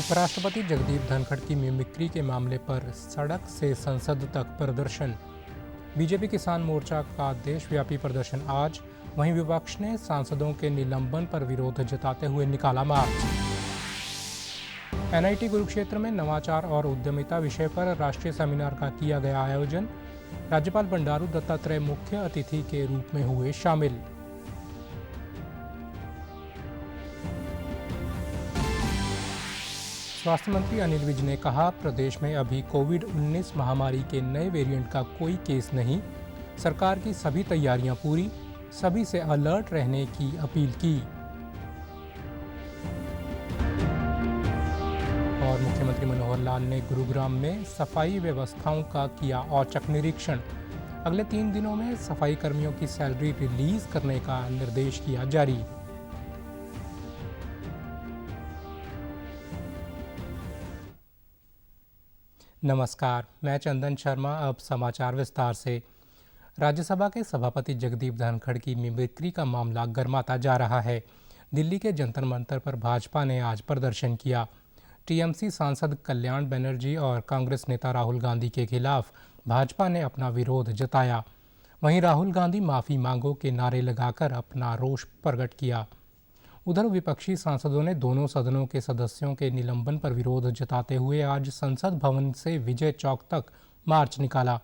उपराष्ट्रपति जगदीप धनखड़ की मिमिक्री के मामले पर सड़क से संसद तक प्रदर्शन। बीजेपी किसान मोर्चा का देशव्यापी प्रदर्शन आज। वहीं विपक्ष ने सांसदों के निलंबन पर विरोध जताते हुए निकाला मार्च। एनआईटी कुरुक्षेत्र में नवाचार और उद्यमिता विषय पर राष्ट्रीय सेमिनार का किया गया आयोजन। राज्यपाल बंडारू दत्तात्रेय मुख्य अतिथि के रूप में हुए शामिल। स्वास्थ्य मंत्री अनिल विज ने कहा, प्रदेश में अभी कोविड-19 महामारी के नए वेरिएंट का कोई केस नहीं। सरकार की सभी तैयारियां पूरी, सभी से अलर्ट रहने की अपील की। और मुख्यमंत्री मनोहर लाल ने गुरुग्राम में सफाई व्यवस्थाओं का किया औचक निरीक्षण। अगले 3 दिनों में सफाई कर्मियों की सैलरी रिलीज करने का निर्देश किया जारी। नमस्कार, मैं चंदन शर्मा। अब समाचार विस्तार से। राज्यसभा के सभापति जगदीप धनखड़ की मिमिक्री का मामला गर्माता जा रहा है। दिल्ली के जंतर मंतर पर भाजपा ने आज प्रदर्शन किया। टीएमसी सांसद कल्याण बनर्जी और कांग्रेस नेता राहुल गांधी के खिलाफ भाजपा ने अपना विरोध जताया। वहीं राहुल गांधी माफ़ी मांगो के नारे लगाकर अपना रोष प्रकट किया। उधर विपक्षी सांसदों ने दोनों सदनों के सदस्यों के निलंबन पर विरोध जताते हुए आज संसद भवन से विजय चौक तक मार्च निकाला।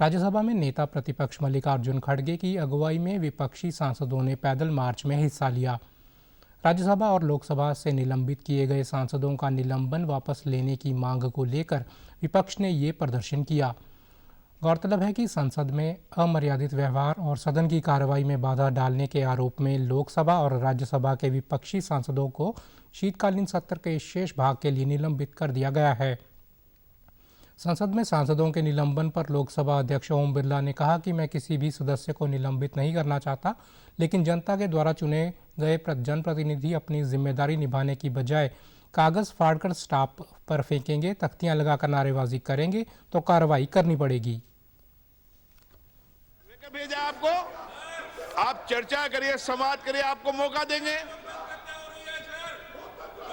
राज्यसभा में नेता प्रतिपक्ष मल्लिकार्जुन खड़गे की अगुवाई में विपक्षी सांसदों ने पैदल मार्च में हिस्सा लिया। राज्यसभा और लोकसभा से निलंबित किए गए सांसदों का निलंबन वापस लेने की मांग को लेकर विपक्ष ने ये प्रदर्शन किया। गौरतलब है कि संसद में अमर्यादित व्यवहार और सदन की कार्रवाई में बाधा डालने के आरोप में लोकसभा और राज्यसभा के विपक्षी सांसदों को शीतकालीन सत्र के शेष भाग के लिए निलंबित कर दिया गया है। संसद में सांसदों के निलंबन पर लोकसभा अध्यक्ष ओम बिरला ने कहा कि मैं किसी भी सदस्य को निलंबित नहीं करना चाहता, लेकिन जनता के द्वारा चुने गए जनप्रतिनिधि अपनी जिम्मेदारी निभाने की बजाय कागज फाड़कर स्टाफ पर फेंकेंगे, तख्तियां लगाकर नारेबाजी करेंगे तो कार्रवाई करनी पड़ेगी। भेजा आपको, आप चर्चा करिए, संवाद करिए, आपको मौका देंगे।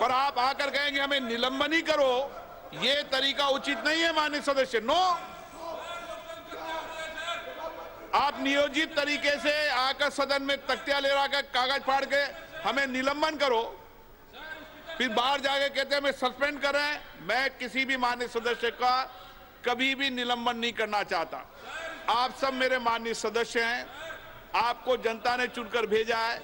पर आप आकर कहेंगे हमें निलंबन ही करो, ये तरीका उचित नहीं है माननीय सदस्य। नो, आप नियोजित तरीके से आकर सदन में तख्तियां ले रहा कागज फाड़ के हमें निलंबन करो, फिर बाहर जाके कहते हैं हमें सस्पेंड कर रहे हैं। मैं किसी भी माननीय सदस्य का कभी भी निलंबन नहीं करना चाहता। आप सब मेरे माननीय सदस्य हैं, आपको जनता ने चुनकर भेजा है।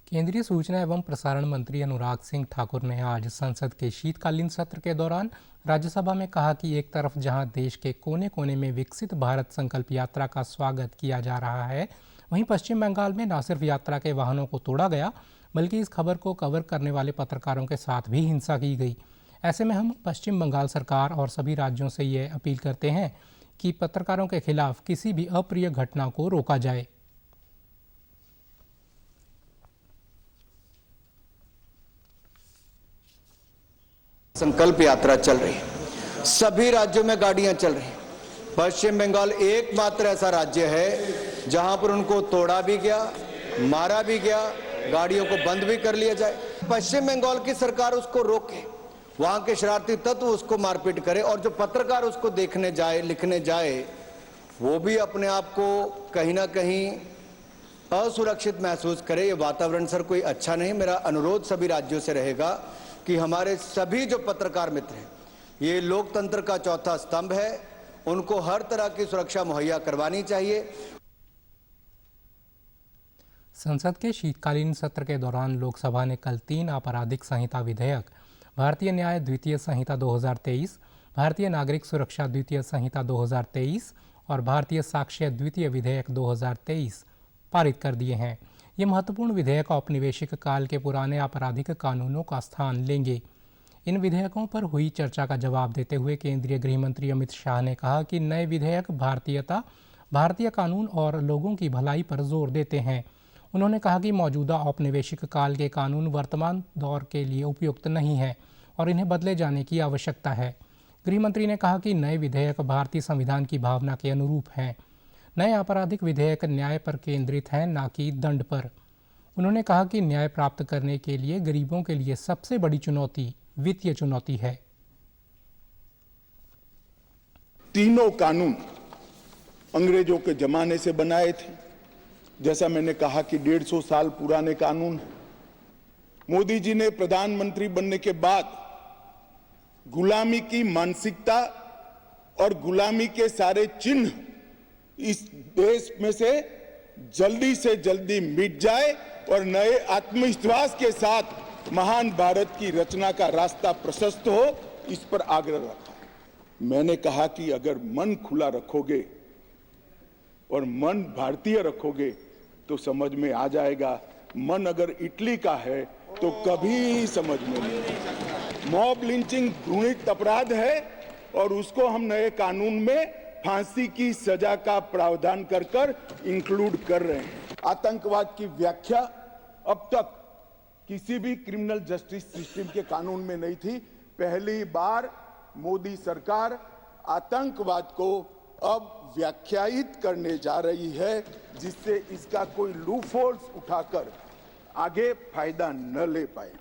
केंद्रीय सूचना एवं प्रसारण मंत्री अनुराग सिंह ठाकुर ने आज संसद के शीतकालीन सत्र के दौरान राज्यसभा में कहा कि एक तरफ जहां देश के कोने कोने में विकसित भारत संकल्प यात्रा का स्वागत किया जा रहा है, वहीं पश्चिम बंगाल में न सिर्फ यात्रा के वाहनों को तोड़ा गया, बल्कि इस खबर को कवर करने वाले पत्रकारों के साथ भी हिंसा की गई। ऐसे में हम पश्चिम बंगाल सरकार और सभी राज्यों से ये अपील करते हैं कि पत्रकारों के खिलाफ किसी भी अप्रिय घटना को रोका जाए। संकल्प यात्रा चल रही है, सभी राज्यों में गाड़ियां चल रही हैं। पश्चिम बंगाल एकमात्र ऐसा राज्य है जहां पर उनको तोड़ा भी गया, मारा भी गया, गाड़ियों को बंद भी कर लिया जाए। पश्चिम बंगाल की सरकार उसको रोके, वहां के शरारती तत्व उसको मारपीट करे, और जो पत्रकार उसको देखने जाए, लिखने जाए, वो भी अपने आप को कहीं ना कहीं असुरक्षित महसूस करे। ये वातावरण सर कोई अच्छा नहीं। मेरा अनुरोध सभी राज्यों से रहेगा कि हमारे सभी जो पत्रकार मित्र हैं, ये लोकतंत्र का चौथा स्तंभ है, उनको हर तरह की सुरक्षा मुहैया करवानी चाहिए। संसद के शीतकालीन सत्र के दौरान लोकसभा ने कल 3 आपराधिक संहिता विधेयक, भारतीय न्याय द्वितीय संहिता 2023, भारतीय नागरिक सुरक्षा द्वितीय संहिता 2023 और भारतीय साक्ष्य द्वितीय विधेयक 2023 पारित कर दिए हैं। ये महत्वपूर्ण विधेयक औपनिवेशिक काल के पुराने आपराधिक कानूनों का स्थान लेंगे। इन विधेयकों पर हुई चर्चा का जवाब देते हुए केंद्रीय गृह मंत्री अमित शाह ने कहा कि नए विधेयक भारतीयता, भारतीय कानून और लोगों की भलाई पर जोर देते हैं। उन्होंने कहा कि मौजूदा औपनिवेशिक काल के कानून वर्तमान दौर के लिए उपयुक्त नहीं है और इन्हें बदले जाने की आवश्यकता है। गृह मंत्री ने कहा कि नए विधेयक भारतीय संविधान की भावना के अनुरूप हैं। नए आपराधिक विधेयक न्याय पर केंद्रित हैं, न कि दंड पर। उन्होंने कहा कि न्याय प्राप्त करने के लिए गरीबों के लिए सबसे बड़ी चुनौती वित्तीय चुनौती है। तीनों कानून अंग्रेजों के जमाने से बनाए थे। जैसा मैंने कहा कि 150 साल पुराने कानून। मोदी जी ने प्रधानमंत्री बनने के बाद गुलामी की मानसिकता और गुलामी के सारे चिन्ह इस देश में से जल्दी मिट जाए और नए आत्मविश्वास के साथ महान भारत की रचना का रास्ता प्रशस्त हो, इस पर आग्रह रखा। मैंने कहा कि अगर मन खुला रखोगे और मन भारतीय रखोगे तो समझ में आ जाएगा। मन अगर इटली का है तो कभी समझ में नहीं आएगा। मॉब लिंचिंग घृणित अपराध है और उसको हम नए कानून में फांसी की सजा का प्रावधान कर इंक्लूड कर रहे हैं। आतंकवाद की व्याख्या अब तक किसी भी क्रिमिनल जस्टिस सिस्टम के कानून में नहीं थी। पहली बार मोदी सरकार आतंकवाद को अब व्याख्यायित करने जा रही है, जिससे इसका कोई लूपहोल्स उठाकर आगे फायदा न ले पाए।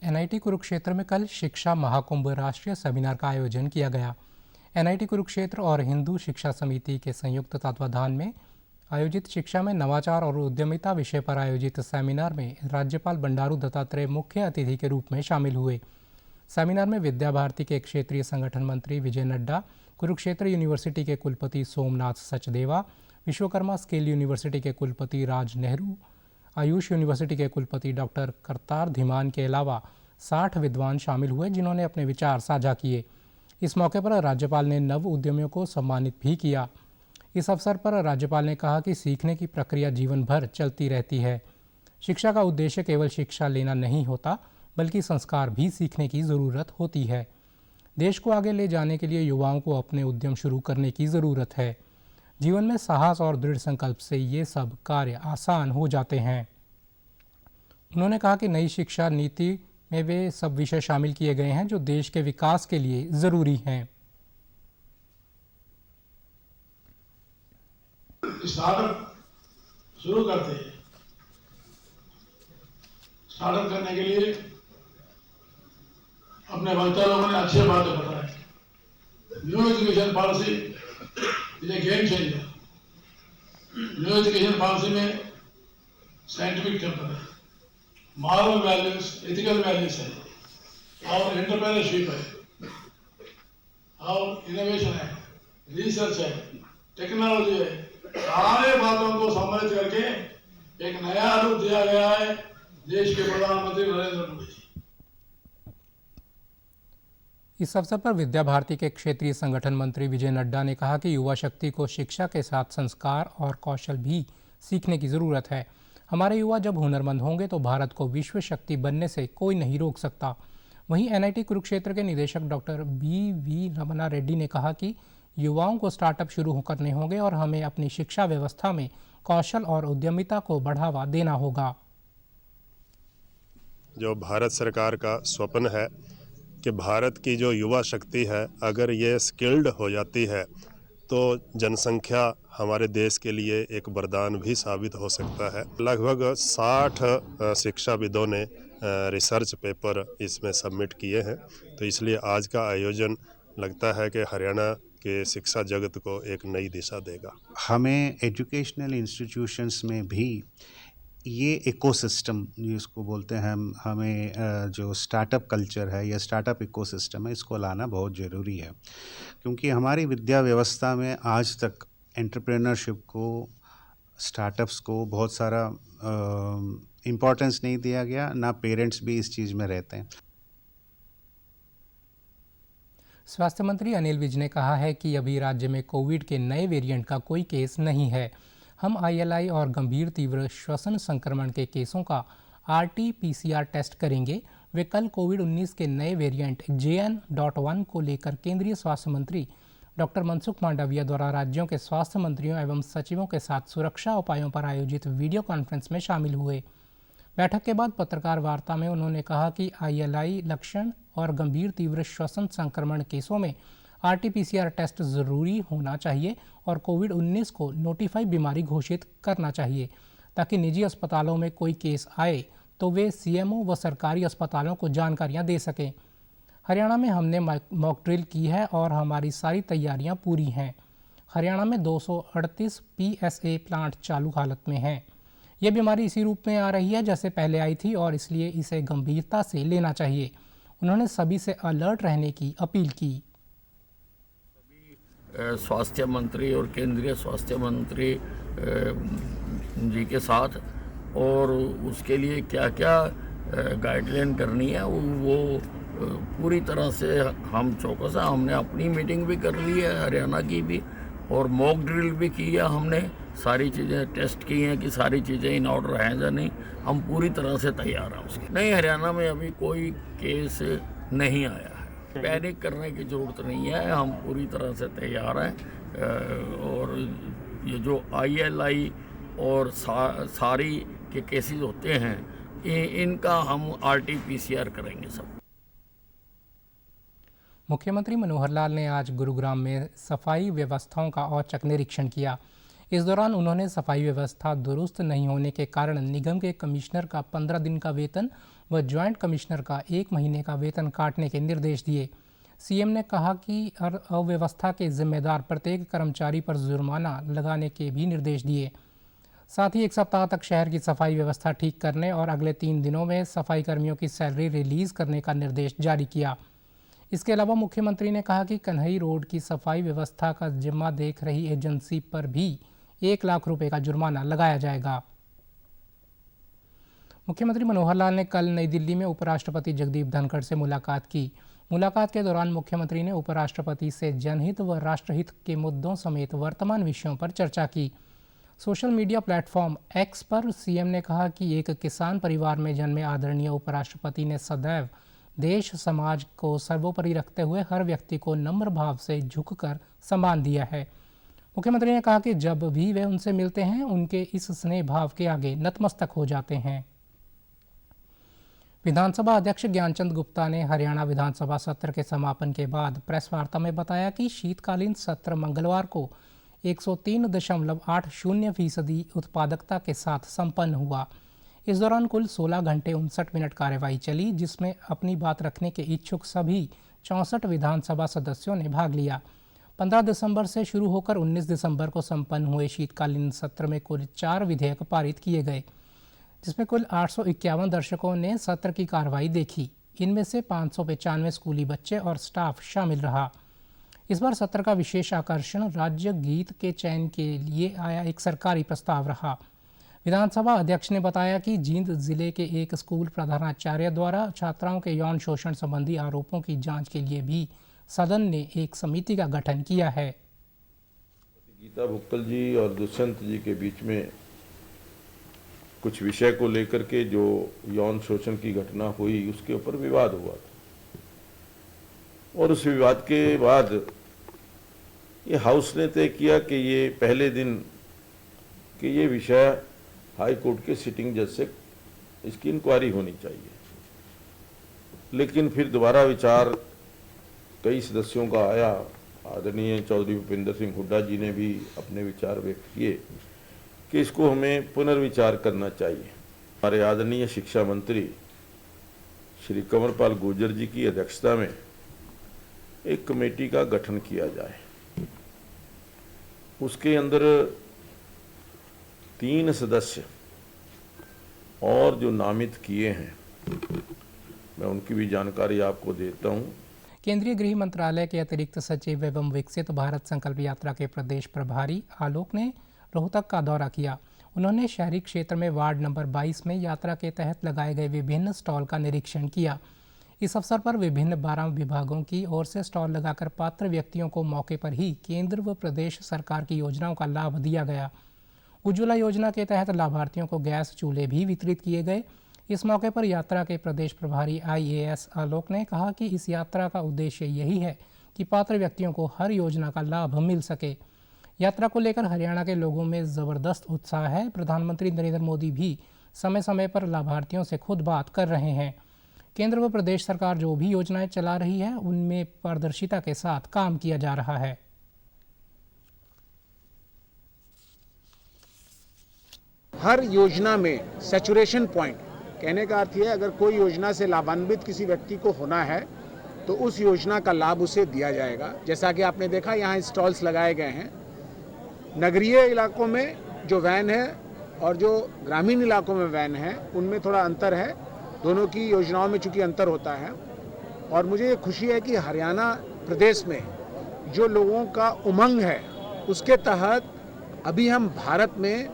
एनआईटी कुरुक्षेत्र में कल शिक्षा महाकुंभ राष्ट्रीय सेमिनार का आयोजन किया गया। एनआईटी कुरुक्षेत्र और हिंदू शिक्षा समिति के संयुक्त तत्वाधान में आयोजित शिक्षा में नवाचार और उद्यमिता विषय पर आयोजित सेमिनार में राज्यपाल बंडारू दत्तात्रेय मुख्य अतिथि के रूप में शामिल हुए। सेमिनार में विद्या भारती के क्षेत्रीय संगठन मंत्री विजय नड्डा, कुरुक्षेत्र यूनिवर्सिटी के कुलपति सोमनाथ सचदेवा, विश्वकर्मा स्किल यूनिवर्सिटी के कुलपति राज नेहरू, आयुष यूनिवर्सिटी के कुलपति डॉक्टर करतार धीमान के अलावा 60 विद्वान शामिल हुए, जिन्होंने अपने विचार साझा किए। इस मौके पर राज्यपाल ने नव उद्यमियों को सम्मानित भी किया। इस अवसर पर राज्यपाल ने कहा कि सीखने की प्रक्रिया जीवन भर चलती रहती है। शिक्षा का उद्देश्य केवल शिक्षा लेना नहीं होता, बल्कि संस्कार भी सीखने की ज़रूरत होती है। देश को आगे ले जाने के लिए युवाओं को अपने उद्यम शुरू करने की ज़रूरत है। जीवन में साहस और दृढ़ संकल्प से ये सब कार्य आसान हो जाते हैं। उन्होंने कहा कि नई शिक्षा नीति में वे सब विषय शामिल किए गए हैं जो देश के विकास के लिए ज़रूरी हैं। स्टार्टअप शुरू करते हैं। स्टार्टअप करने के लिए अपने वक्ता लोगों ने अच्छी बातें बताई। New education policy is a game changer. New education policy में साइंटिफिक चैप्टर है, मॉरल वैल्यूज, एथिकल वैल्यूज है और एंटरप्रेन्योरशिप है और इनोवेशन है, रिसर्च है, टेक्नोलॉजी है। सारे बातों को सम्मिलित करके एक नया रूप दिया गया है देश के प्रधानमंत्री नरेंद्र मोदी जी। इस अवसर पर विद्या भारती के क्षेत्रीय संगठन मंत्री विजय नड्डा ने कहा कि युवा शक्ति को शिक्षा के साथ संस्कार और कौशल भी सीखने की ज़रूरत है। हमारे युवा जब हुनरमंद होंगे तो भारत को विश्व शक्ति बनने से कोई नहीं रोक सकता। वहीं एनआईटी कुरुक्षेत्र के निदेशक डॉक्टर बी रमना रेड्डी ने कहा कि युवाओं को स्टार्टअप शुरू करने होंगे और हमें अपनी शिक्षा व्यवस्था में कौशल और उद्यमिता को बढ़ावा देना होगा। जो भारत सरकार का स्वप्न है कि भारत की जो युवा शक्ति है, अगर ये स्किल्ड हो जाती है तो जनसंख्या हमारे देश के लिए एक वरदान भी साबित हो सकता है। लगभग 60 शिक्षाविदों ने रिसर्च पेपर इसमें सबमिट किए हैं, तो इसलिए आज का आयोजन लगता है कि हरियाणा के शिक्षा जगत को एक नई दिशा देगा। हमें एजुकेशनल इंस्टीट्यूशंस में भी ये इकोसिस्टम जिसको बोलते हैं हमें जो स्टार्टअप कल्चर है या स्टार्टअप इकोसिस्टम है, इसको लाना बहुत ज़रूरी है, क्योंकि हमारी विद्या व्यवस्था में आज तक एंटरप्रेन्योरशिप को, स्टार्टअप्स को बहुत सारा इम्पोर्टेंस नहीं दिया गया, ना पेरेंट्स भी इस चीज़ में रहते हैं। स्वास्थ्य मंत्री अनिल विज ने कहा है कि अभी राज्य में कोविड के नए वेरिएंट का कोई केस नहीं है। हम आईएलआई और गंभीर तीव्र श्वसन संक्रमण के केसों का RT-PCR टेस्ट करेंगे। वे कल कोविड-19 के नए वेरिएंट JN.1 को लेकर केंद्रीय स्वास्थ्य मंत्री डॉक्टर मनसुख मांडविया द्वारा राज्यों के स्वास्थ्य मंत्रियों एवं सचिवों के साथ सुरक्षा उपायों पर आयोजित वीडियो कॉन्फ्रेंस में शामिल हुए। बैठक के बाद पत्रकार वार्ता में उन्होंने कहा कि आईएलआई लक्षण और गंभीर तीव्र श्वसन संक्रमण केसों में RT-PCR टेस्ट ज़रूरी होना चाहिए और कोविड-19 को नोटिफाई बीमारी घोषित करना चाहिए, ताकि निजी अस्पतालों में कोई केस आए तो वे CMO व सरकारी अस्पतालों को जानकारियां दे सकें। हरियाणा में हमने मॉक ड्रिल की है और हमारी सारी तैयारियां पूरी हैं। हरियाणा में 238 PSA प्लांट चालू हालत में हैं। ये बीमारी इसी रूप में आ रही है जैसे पहले आई थी और इसलिए इसे गंभीरता से लेना चाहिए। उन्होंने सभी से अलर्ट रहने की अपील की। स्वास्थ्य मंत्री और केंद्रीय स्वास्थ्य मंत्री जी के साथ और उसके लिए क्या क्या गाइडलाइन करनी है वो पूरी तरह से हम चौकस हैं। हमने अपनी मीटिंग भी कर ली है, हरियाणा की भी, और मॉक ड्रिल भी की है। हमने सारी चीज़ें टेस्ट की हैं कि सारी चीज़ें इन ऑर्डर हैं या नहीं। हम पूरी तरह से तैयार हैं उसके। नहीं, हरियाणा में अभी कोई केस नहीं आया है। पैनिक करने की ज़रूरत नहीं है, हम पूरी तरह से तैयार हैं। और ये जो ILI और सारी के केसेस होते हैं इनका हम RT-PCR करेंगे सब। मुख्यमंत्री मनोहर लाल ने आज गुरुग्राम में सफाई व्यवस्थाओं का औचक निरीक्षण किया। इस दौरान उन्होंने सफाई व्यवस्था दुरुस्त नहीं होने के कारण निगम के कमिश्नर का 15 दिन का वेतन व ज्वाइंट कमिश्नर का 1 महीने का वेतन काटने के निर्देश दिए। CM ने कहा कि अव्यवस्था के जिम्मेदार प्रत्येक कर्मचारी पर जुर्माना लगाने के भी निर्देश दिए। साथ ही 1 सप्ताह तक शहर की सफाई व्यवस्था ठीक करने और अगले 3 दिनों में सफाई कर्मियों की सैलरी रिलीज करने का निर्देश जारी किया। इसके अलावा मुख्यमंत्री ने कहा कि कन्हई रोड की सफाई व्यवस्था का जिम्मा देख रही एजेंसी पर भी 1 लाख रुपए का जुर्माना लगाया जाएगा। मुख्यमंत्री मनोहर लाल ने कल नई दिल्ली में उपराष्ट्रपति जगदीप धनखड़ से मुलाकात की। मुलाकात के दौरान मुख्यमंत्री ने उपराष्ट्रपति से जनहित व राष्ट्रहित के मुद्दों समेत वर्तमान विषयों पर चर्चा की। सोशल मीडिया प्लेटफॉर्म X पर CM ने कहा कि एक किसान परिवार में जन्मे आदरणीय उपराष्ट्रपति ने सदैव देश समाज को सर्वोपरि रखते हुए हर व्यक्ति को नम्र भाव से झुककर सम्मान दिया है। मुख्यमंत्री ने कहा कि जब भी वे उनसे मिलते हैं उनके इस स्नेह भाव के आगे नतमस्तक हो जाते हैं। विधानसभा अध्यक्ष ज्ञानचंद गुप्ता ने हरियाणा विधानसभा सत्र के समापन के बाद प्रेस वार्ता में बताया कि शीतकालीन सत्र मंगलवार को 103.80% उत्पादकता के साथ संपन्न हुआ। इस दौरान कुल 16 घंटे 59 मिनट कार्यवाही चली, जिसमें अपनी बात रखने के इच्छुक सभी 64 विधानसभा सदस्यों ने भाग लिया। 15 दिसंबर से शुरू होकर 19 दिसंबर को संपन्न हुए शीतकालीन सत्र में कुल 4 विधेयक पारित किए गए, जिसमें कुल 851 दर्शकों ने सत्र की कार्रवाई देखी। इनमें से 595 स्कूली बच्चे और स्टाफ शामिल रहा। इस बार सत्र का विशेष आकर्षण राज्य गीत के चयन के लिए आया एक सरकारी प्रस्ताव रहा। विधानसभा अध्यक्ष ने बताया कि जींद जिले के एक स्कूल प्रधानाचार्य द्वारा छात्राओं के यौन शोषण संबंधी आरोपों की जांच के लिए भी सदन ने एक समिति का गठन किया है। गीता भुक्कल जी और दुष्यंत जी के बीच में कुछ विषय को लेकर के जो यौन शोषण की घटना हुई उसके ऊपर विवाद हुआ था, और उस विवाद के बाद ये हाउस ने तय किया कि ये पहले दिन कि ये विषय हाई कोर्ट के सिटिंग जज से इसकी इंक्वायरी होनी चाहिए। लेकिन फिर दोबारा विचार कई सदस्यों का आया। आदरणीय चौधरी भूपेंद्र सिंह हुड्डा जी ने भी अपने विचार व्यक्त किए कि इसको हमें पुनर्विचार करना चाहिए। हमारे आदरणीय शिक्षा मंत्री श्री कंवरपाल गुर्जर जी की अध्यक्षता में एक कमेटी का गठन किया जाए। उसके अंदर 3 सदस्य और जो नामित किए हैं मैं उनकी भी जानकारी आपको देता हूं। केंद्रीय गृह मंत्रालय के अतिरिक्त सचिव एवं विकसित भारत संकल्प यात्रा के प्रदेश प्रभारी आलोक ने रोहतक का दौरा किया। उन्होंने शहरी क्षेत्र में वार्ड नंबर 22 में यात्रा के तहत लगाए गए विभिन्न स्टॉल का निरीक्षण किया। इस अवसर पर विभिन्न 12 विभागों की ओर से स्टॉल लगाकर पात्र व्यक्तियों को मौके पर ही केंद्र व प्रदेश सरकार की योजनाओं का लाभ दिया गया। उज्ज्वला योजना के तहत लाभार्थियों को गैस चूल्हे भी वितरित किए गए। इस मौके पर यात्रा के प्रदेश प्रभारी IAS आलोक ने कहा कि इस यात्रा का उद्देश्य यही है कि पात्र व्यक्तियों को हर योजना का लाभ मिल सके। यात्रा को लेकर हरियाणा के लोगों में ज़बरदस्त उत्साह है। प्रधानमंत्री नरेंद्र मोदी भी समय समय पर लाभार्थियों से खुद बात कर रहे हैं। केंद्र व प्रदेश सरकार जो भी योजनाएं चला रही है उनमें पारदर्शिता के साथ काम किया जा रहा है। हर योजना में सैचुरेशन पॉइंट, कहने का अर्थ है अगर कोई योजना से लाभान्वित किसी व्यक्ति को होना है तो उस योजना का लाभ उसे दिया जाएगा। जैसा कि आपने देखा यहाँ स्टॉल्स लगाए गए हैं। नगरीय इलाकों में जो वैन है और जो ग्रामीण इलाकों में वैन है उनमें थोड़ा अंतर है। दोनों की योजनाओं में चूंकि अंतर होता है और मुझे ये खुशी है कि हरियाणा प्रदेश में जो लोगों का उमंग है उसके तहत अभी हम भारत में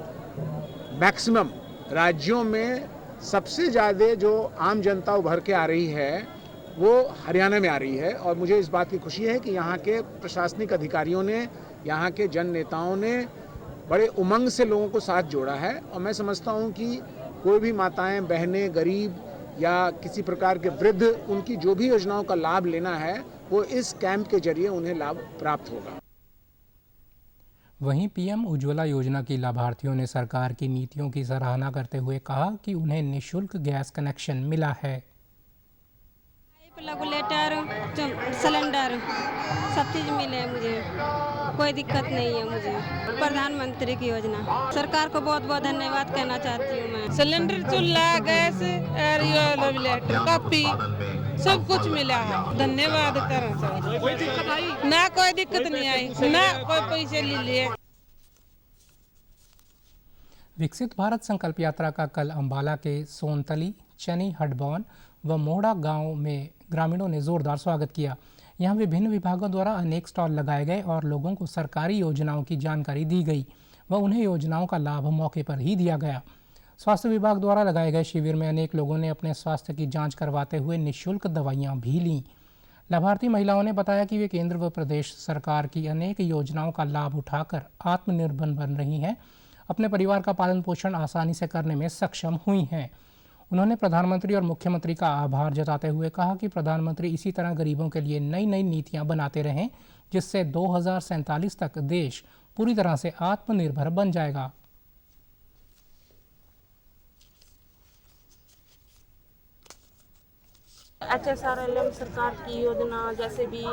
मैक्सिमम राज्यों में सबसे ज़्यादा जो आम जनता उभर के आ रही है वो हरियाणा में आ रही है। और मुझे इस बात की खुशी है कि यहाँ के प्रशासनिक अधिकारियों ने, यहाँ के जन नेताओं ने बड़े उमंग से लोगों को साथ जोड़ा है। और मैं समझता हूँ कि कोई भी माताएं, बहनें, गरीब या किसी प्रकार के वृद्ध, उनकी जो भी योजनाओं का लाभ लेना है वो इस कैंप के जरिए उन्हें लाभ प्राप्त होगा। वहीं पीएम उज्ज्वला योजना की लाभार्थियों ने सरकार की नीतियों की सराहना करते हुए कहा कि उन्हें निःशुल्क गैस कनेक्शन मिला है। रेगुलेटर, सिलेंडर सब चीज मिले, मुझे कोई दिक्कत नहीं है। मुझे प्रधानमंत्री की योजना, सरकार को बहुत बहुत धन्यवाद कहना चाहती हूँ मैं। सिलेंडर, चूल्हा, गैस, रेगुलेटर, कॉपी सब कुछ मिला है। धन्यवाद करना। कोई दिक्कत आई? ना कोई दिक्कत नहीं आई, ना कोई पैसे ले लिए। विकसित भारत संकल्प यात्रा का कल अंबाला के सोनतली, चनी, हडबौन व मोहड़ा गांव में ग्रामीणों ने जोरदार स्वागत किया। यहां विभिन्न विभागों द्वारा अनेक स्टॉल लगाए गए और लोगों को सरकारी योजनाओं की जानकारी दी गई व उन्हें योजनाओं का लाभ मौके पर ही दिया गया। स्वास्थ्य विभाग द्वारा लगाए गए शिविर में अनेक लोगों ने अपने स्वास्थ्य की जांच करवाते हुए निःशुल्क दवाइयां भी लीं। लाभार्थी महिलाओं ने बताया कि वे केंद्र व प्रदेश सरकार की अनेक योजनाओं का लाभ उठाकर आत्मनिर्भर बन रही हैं, अपने परिवार का पालन पोषण आसानी से करने में सक्षम हुई हैं। उन्होंने प्रधानमंत्री और मुख्यमंत्री का आभार जताते हुए कहा कि प्रधानमंत्री इसी तरह गरीबों के लिए नई नई नीतियां बनाते रहें, जिससे 2047 तक देश पूरी तरह से आत्मनिर्भर बन जाएगा। HSRLM सरकार की योजना जैसे भी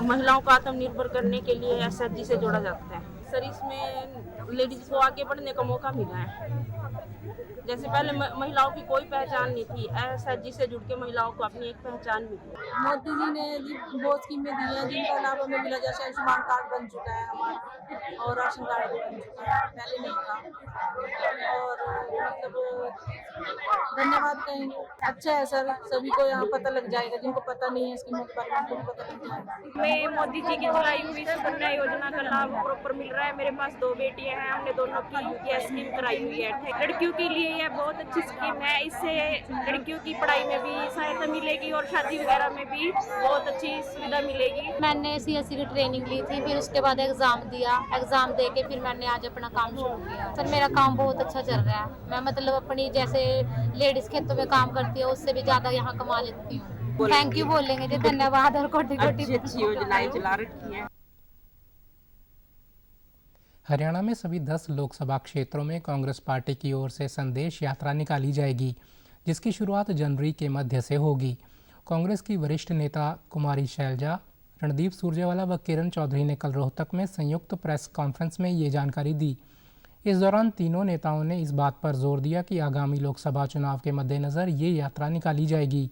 महिलाओं को आत्मनिर्भर करने के लिए SHG से जोड़ा जाता है। सर, इसमें लेडीज को आगे बढ़ने का मौका मिला है। जैसे पहले महिलाओं की कोई पहचान नहीं थी, SHG से जुड़ के महिलाओं को अपनी एक पहचान मिली। मोदी जी ने बहुत स्कीमें दी हैं जिनका लाभ हमें मिला, जैसे आयुष्मान कार्ड बन चुका है हमारा और राशन कार्ड भी बन चुका है, पहले नहीं था। और मतलब धन्यवाद कहेंगे, अच्छा है सर, सभी को यहाँ पता लग जाएगा, जिनको पता नहीं है स्कीमों के बारे में उनको पता लग जाएगा। मैं मोदी जी की चलाई हुई सुकन्या योजना का लाभ प्रॉपर मिल रहा है। मेरे पास 2 बेटियां हैं, हमने दोनों की UPS स्कीम कराई हुई है। लड़कियों के लिए यह बहुत अच्छी स्कीम है, इससे लड़कियों की पढ़ाई में भी सहायता मिलेगी और शादी वगैरह में भी बहुत अच्छी सुविधा मिलेगी। मैंने CSC की ट्रेनिंग ली थी, फिर उसके बाद एग्जाम दिया, एग्जाम दे के फिर मैंने आज अपना काम शुरू किया। सर, मेरा काम बहुत अच्छा चल रहा है। मैं मतलब अपनी जैसे लेडीज खेतों में काम करती है उससे भी ज्यादा यहाँ कमा लेती हूँ। थैंक यू बोलेंगे जी, धन्यवाद और कोटि कोटि अच्छी योजनाएं चला रखी है। हरियाणा में सभी 10 लोकसभा क्षेत्रों में कांग्रेस पार्टी की ओर से संदेश यात्रा निकाली जाएगी, जिसकी शुरुआत जनवरी के मध्य से होगी। कांग्रेस की वरिष्ठ नेता कुमारी शैलजा, रणदीप सुरजेवाला व किरण चौधरी ने कल रोहतक में संयुक्त प्रेस कॉन्फ्रेंस में ये जानकारी दी। इस दौरान तीनों नेताओं ने इस बात पर जोर दिया कि आगामी लोकसभा चुनाव के मद्देनज़र ये यात्रा निकाली जाएगी,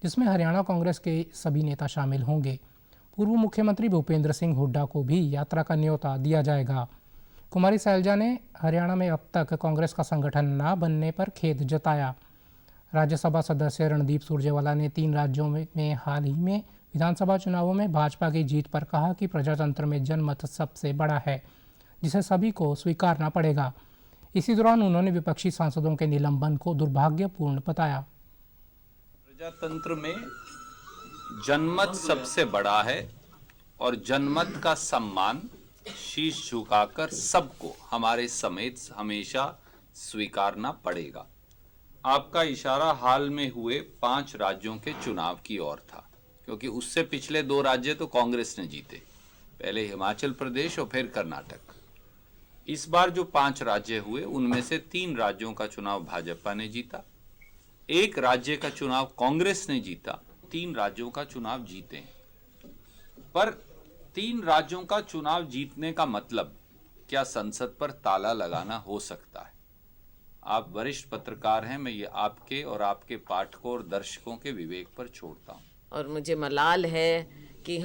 जिसमें हरियाणा कांग्रेस के सभी नेता शामिल होंगे। पूर्व मुख्यमंत्री भूपेंद्र सिंह हुड्डा को भी यात्रा का न्योता दिया जाएगा। कुमारी शैलजा ने हरियाणा में अब तक कांग्रेस का संगठन न बनने पर खेद जताया। राज्यसभा सदस्य रणदीप सुरजेवाला ने 3 राज्यों में हाल ही में विधानसभा चुनावों में भाजपा की जीत पर कहा कि प्रजातंत्र में जनमत सबसे बड़ा है, जिसे सभी को स्वीकारना पड़ेगा। इसी दौरान उन्होंने विपक्षी सांसदों के निलंबन को दुर्भाग्यपूर्ण बताया। प्रजातंत्र में जनमत सबसे बड़ा है और जनमत का सम्मान शीश झुकाकर सबको हमारे समेत हमेशा स्वीकारना पड़ेगा। आपका इशारा हाल में हुए 5 राज्यों के चुनाव की ओर था, क्योंकि उससे पिछले 2 राज्य तो कांग्रेस ने जीते, पहले हिमाचल प्रदेश और फिर कर्नाटक। इस बार जो 5 राज्य हुए उनमें से 3 राज्यों का चुनाव भाजपा ने जीता, एक राज्य का चुनाव कांग्रेस ने जीता, 3 राज्यों का चुनाव जीते हैं। पर 3 राज्यों का चुनाव जीतने का मतलब क्या संसद पर ताला लगाना हो सकता है? आप वरिष्ठ पत्रकार हैं, मैं ये आपके और आपके पाठकों और दर्शकों के विवेक पर छोड़ता हूँ। और मुझे मलाल है कि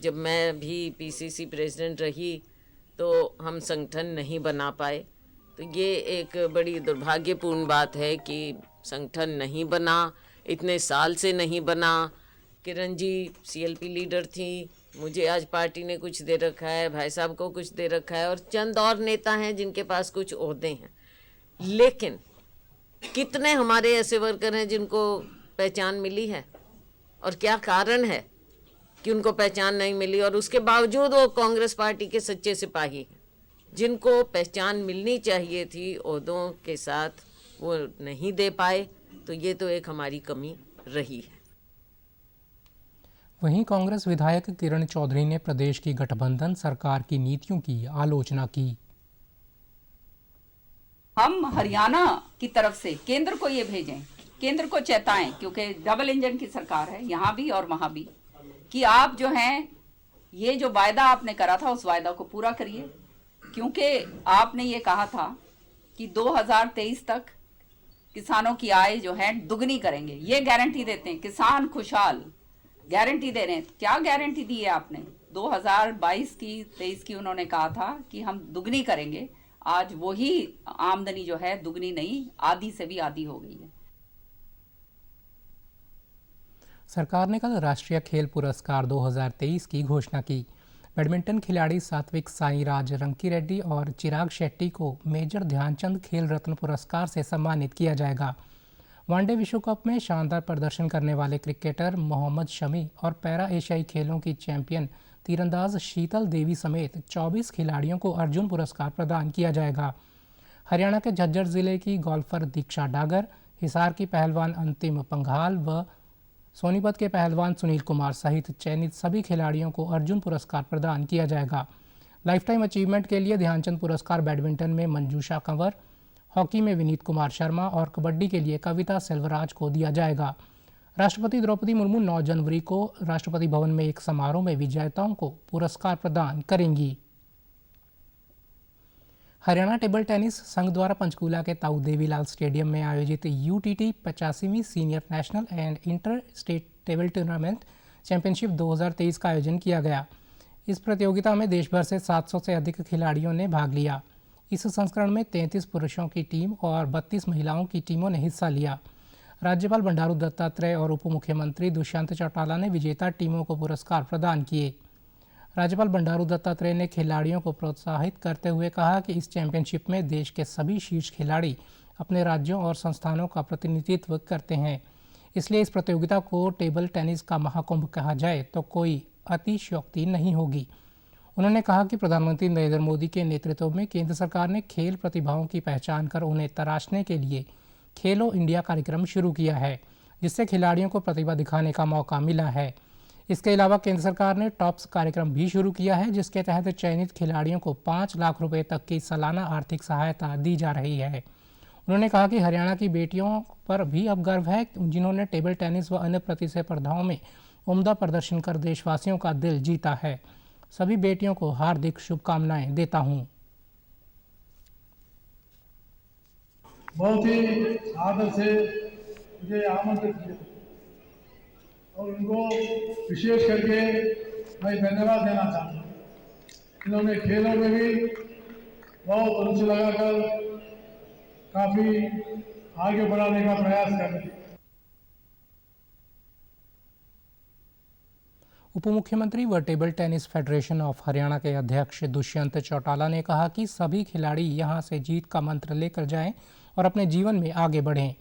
जब मैं भी पीसीसी प्रेसिडेंट रही तो हम संगठन नहीं बना पाए। तो ये एक बड़ी दुर्भाग्यपूर्ण बात है कि संगठन नहीं बना, इतने साल से नहीं बना। किरण जी सीएलपी लीडर थी, मुझे आज पार्टी ने कुछ दे रखा है, भाई साहब को कुछ दे रखा है, और चंद और नेता हैं जिनके पास कुछ ओहदे हैं। लेकिन कितने हमारे ऐसे वर्कर हैं जिनको पहचान मिली है, और क्या कारण है कि उनको पहचान नहीं मिली? और उसके बावजूद वो कांग्रेस पार्टी के सच्चे सिपाही हैं। जिनको पहचान मिलनी चाहिए थी ओहदों के साथ वो नहीं दे पाए, तो ये तो एक हमारी कमी रही है। वहीं कांग्रेस विधायक किरण चौधरी ने प्रदेश की गठबंधन सरकार की नीतियों की आलोचना की। हम हरियाणा की तरफ से केंद्र को ये भेजें, केंद्र को चेताएं, क्योंकि डबल इंजन की सरकार है यहाँ भी और वहाँ भी, कि आप जो हैं ये जो वायदा आपने करा था उस वायदा को पूरा करिए। क्योंकि आपने ये कहा था कि 2023 तक किसानों की आय जो है दुगनी करेंगे, ये गारंटी देते हैं, किसान खुशहाल गारंटी दे रहे हैं। क्या गारंटी दी है आपने? 2022 की 23 की उन्होंने कहा था कि हम दुगनी करेंगे। आज वही आमदनी जो है दुगनी नहीं, आधी से भी आधी हो गई है। सरकार ने कल राष्ट्रीय खेल पुरस्कार 2023 की घोषणा की। बैडमिंटन खिलाड़ी सात्विक साईराज रंकीरेड्डी और चिराग शेट्टी को मेजर ध्यानचंद खेल रत्न पुरस्कार से सम्मानित किया जाएगा। वनडे विश्व कप में शानदार प्रदर्शन करने वाले क्रिकेटर मोहम्मद शमी और पैरा एशियाई खेलों की चैंपियन तीरंदाज शीतल देवी समेत 24 खिलाड़ियों को अर्जुन पुरस्कार प्रदान किया जाएगा। हरियाणा के झज्जर जिले की गोल्फर दीक्षा डागर, हिसार की पहलवान अंतिम पंघाल व सोनीपत के पहलवान सुनील कुमार सहित चयनित सभी खिलाड़ियों को अर्जुन पुरस्कार प्रदान किया जाएगा। लाइफ टाइम अचीवमेंट के लिए ध्यानचंद पुरस्कार बैडमिंटन में मंजूषा कंवर, हॉकी में विनीत कुमार शर्मा और कबड्डी के लिए कविता सेल्वराज को दिया जाएगा। राष्ट्रपति द्रौपदी मुर्मू 9 जनवरी को राष्ट्रपति भवन में एक समारोह में विजेताओं को पुरस्कार प्रदान करेंगी। हरियाणा टेबल टेनिस संघ द्वारा पंचकूला के ताऊ देवीलाल स्टेडियम में आयोजित UTT 85वीं senior national and inter state table tournament championship 2023 का आयोजन किया गया। इस प्रतियोगिता में देश भर से 700 से अधिक खिलाड़ियों ने भाग लिया। इस संस्करण में 33 पुरुषों की टीम और 32 महिलाओं की टीमों ने हिस्सा लिया। राज्यपाल बंडारू दत्तात्रेय और उप मुख्यमंत्री दुष्यंत चौटाला ने विजेता टीमों को पुरस्कार प्रदान किए। राज्यपाल बंडारू दत्तात्रेय ने खिलाड़ियों को प्रोत्साहित करते हुए कहा कि इस चैंपियनशिप में देश के सभी शीर्ष खिलाड़ी अपने राज्यों और संस्थानों का प्रतिनिधित्व करते हैं। इसलिए इस प्रतियोगिता को टेबल टेनिस का महाकुंभ कहा जाए तो कोई अतिशयोक्ति नहीं होगी। उन्होंने कहा कि प्रधानमंत्री नरेंद्र मोदी के नेतृत्व में केंद्र सरकार ने खेल प्रतिभाओं की पहचान कर उन्हें तराशने के लिए खेलो इंडिया कार्यक्रम शुरू किया है, जिससे खिलाड़ियों को प्रतिभा दिखाने का मौका मिला है। इसके अलावा केंद्र सरकार ने टॉप्स कार्यक्रम भी शुरू किया है, जिसके तहत चयनित खिलाड़ियों को 5 लाख रुपए तक की सालाना आर्थिक सहायता दी जा रही है। उन्होंने कहा कि हरियाणा की बेटियों पर भी अब गर्व है, जिन्होंने टेबल टेनिस व अन्य प्रतिस्पर्धाओं में उम्दा प्रदर्शन कर देशवासियों का दिल जीता है। सभी बेटियों को हार्दिक शुभकामनाएं देता हूं। बहुत ही आदर से मुझे आमंत्रित किया और उनको विशेष करके मैं धन्यवाद देना चाहता हूँ। इन्होंने खेलों में भी बहुत रुचि लगाकर काफी आगे बढ़ाने का प्रयास कर रहे हैं। उप मुख्यमंत्री व table tennis federation of Haryana के अध्यक्ष दुष्यंत चौटाला ने कहा कि सभी खिलाड़ी यहां से जीत का मंत्र लेकर जाएं और अपने जीवन में आगे बढ़ें।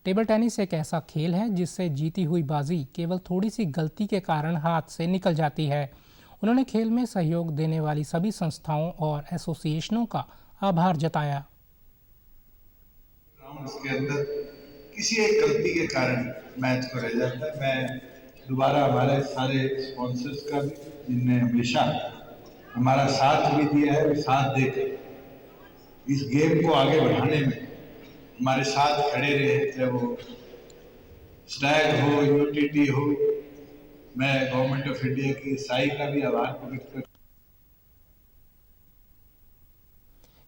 टेबल टेनिस एक ऐसा खेल है जिससे जीती हुई बाजी केवल थोड़ी सी गलती के कारण हाथ से निकल जाती है। उन्होंने खेल में सहयोग देने वाली सभी संस्थाओं और एसोसिएशनों का आभार जताया। इसके अंदर किसी एक गलती के कारण मैच को रह जाता है। मैं दोबारा हमारे सारे स्पॉन्सर्स का भी, जिनने हमेशा हमारा साथ भी दिया है, साथ देकर इस गेम को आगे बढ़ाने में हमारे साथ खड़े रहे, चाहे वो स्टैग हो, यूटीटी हो, मैं गवर्नमेंट ऑफ इंडिया की साई का भी आभार प्रकट कर।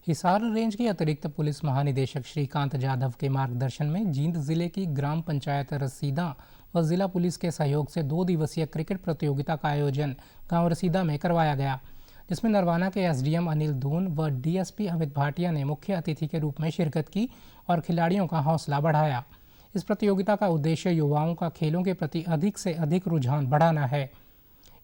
हिसार रेंज के अतिरिक्त पुलिस महानिदेशक श्रीकांत जाधव के मार्गदर्शन में जींद जिले की ग्राम पंचायत रसीदा व जिला पुलिस के सहयोग से 2 दिवसीय क्रिकेट प्रतियोगिता का आयोजन गांव रसीदा में करवाया गया, जिसमें नरवाना के एसडीएम अनिल दून व डीएसपी अमित भाटिया ने मुख्य अतिथि के रूप में शिरकत की और खिलाड़ियों का हौसला बढ़ाया। इस प्रतियोगिता का उद्देश्य युवाओं का खेलों के प्रति अधिक से अधिक रुझान बढ़ाना है।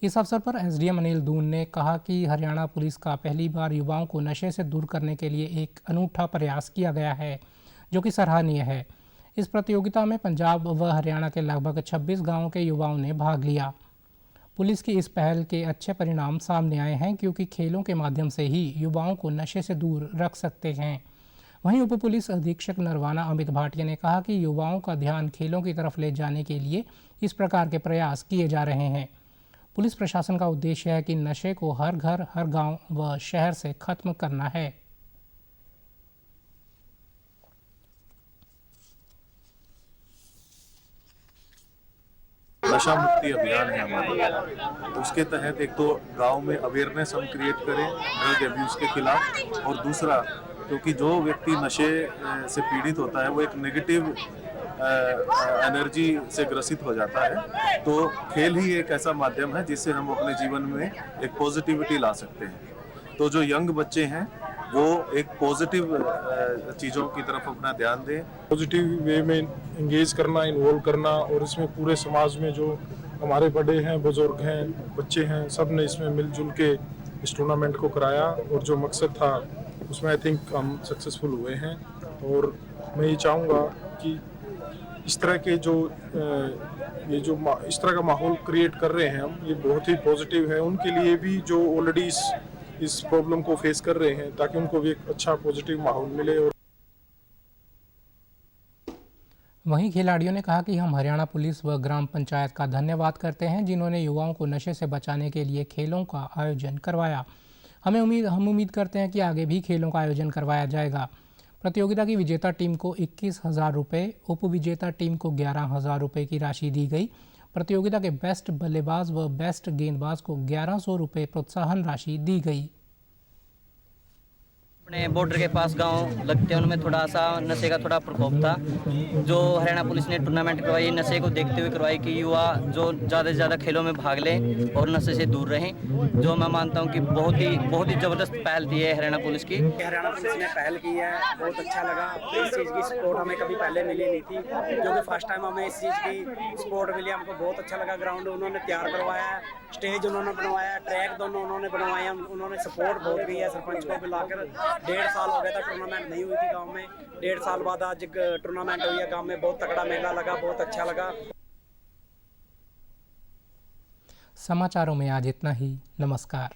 इस अवसर पर एसडीएम अनिल दून ने कहा कि हरियाणा पुलिस का पहली बार युवाओं को नशे से दूर करने के लिए एक अनूठा प्रयास किया गया है, जो कि सराहनीय है। इस प्रतियोगिता में पंजाब व हरियाणा के लगभग 26 गांवों के युवाओं ने भाग लिया। पुलिस की इस पहल के अच्छे परिणाम सामने आए हैं, क्योंकि खेलों के माध्यम से ही युवाओं को नशे से दूर रख सकते हैं। वहीं उप पुलिस अधीक्षक नरवाना अमित भाटिया ने कहा कि युवाओं का ध्यान खेलों की तरफ ले जाने के लिए इस प्रकार के प्रयास किए जा रहे हैं। पुलिस प्रशासन का उद्देश्य है कि नशे को हर घर, हर गांव व शहर से खत्म करना है। नशा मुक्ति अभियान है हमारा, तो उसके तहत एक तो गांव में अवेयरनेस हम क्रिएट करें ड्रग एब्यूज के खिलाफ, और दूसरा क्योंकि जो व्यक्ति नशे से पीड़ित होता है वो एक नेगेटिव एनर्जी से ग्रसित हो जाता है, तो खेल ही एक ऐसा माध्यम है जिससे हम अपने जीवन में एक पॉजिटिविटी ला सकते हैं। तो जो यंग बच्चे हैं वो एक पॉजिटिव चीज़ों की तरफ अपना ध्यान दें, पॉजिटिव वे में एंगेज करना, इन्वॉल्व करना, और इसमें पूरे समाज में जो हमारे बड़े हैं, बुजुर्ग हैं, बच्चे हैं, सब ने इसमें मिलजुल के इस टूर्नामेंट को कराया, और जो मकसद था उसमें आई थिंक हम सक्सेसफुल हुए हैं। और मैं ये चाहूँगा कि इस तरह के जो इस तरह का माहौल क्रिएट कर रहे हैं हम, ये बहुत ही पॉजिटिव है उनके लिए भी जो ऑलरेडी इस प्रॉब्लम को फेस कर रहे हैं, ताकि उनको भी एक अच्छा पॉजिटिव माहौल मिले। और वहीं खिलाड़ियों ने कहा कि हम हरियाणा पुलिस व ग्राम पंचायत का धन्यवाद करते हैं, जिन्होंने युवाओं को नशे से बचाने के लिए खेलों का आयोजन करवाया। हम उम्मीद करते हैं कि आगे भी खेलों का आयोजन करवाया जाएगा। प्रतियोगिता की विजेता टीम को 21,000 रुपये, उप विजेता टीम को 11,000 रुपये की राशि दी गई। प्रतियोगिता के बेस्ट बल्लेबाज व बेस्ट गेंदबाज को 1100 रुपये प्रोत्साहन राशि दी गई। अपने बॉर्डर के पास गांव लगते हैं, उनमें थोड़ा सा नशे का थोड़ा प्रकोप था, जो हरियाणा पुलिस ने टूर्नामेंट करवाई, नशे को देखते हुए करवाई कि युवा जो ज़्यादा से ज़्यादा खेलों में भाग लें और नशे से दूर रहें, जो मैं मानता हूं कि बहुत ही ज़बरदस्त पहल थी है हरियाणा पुलिस की। हरियाणा पुलिस ने पहल की है, बहुत अच्छा लगा। इस चीज़ की सपोर्ट हमें कभी पहले मिली नहीं थी, जो कि फर्स्ट टाइम हमें इस चीज़ की सपोर्ट मिली, हमको बहुत अच्छा लगा। ग्राउंड उन्होंने तैयार करवाया है, स्टेज उन्होंने बनवाया, ट्रैक दोनों उन्होंने बनवाए, उन्होंने सपोर्ट बहुत की है। सरपंच को बुलाकर 1.5 साल हो गया था टूर्नामेंट नहीं हुई थी गांव में, 1.5 साल बाद आज टूर्नामेंट हुई है गांव में। बहुत तगड़ा मेला लगा, बहुत अच्छा लगा। समाचारों में आज इतना ही। नमस्कार।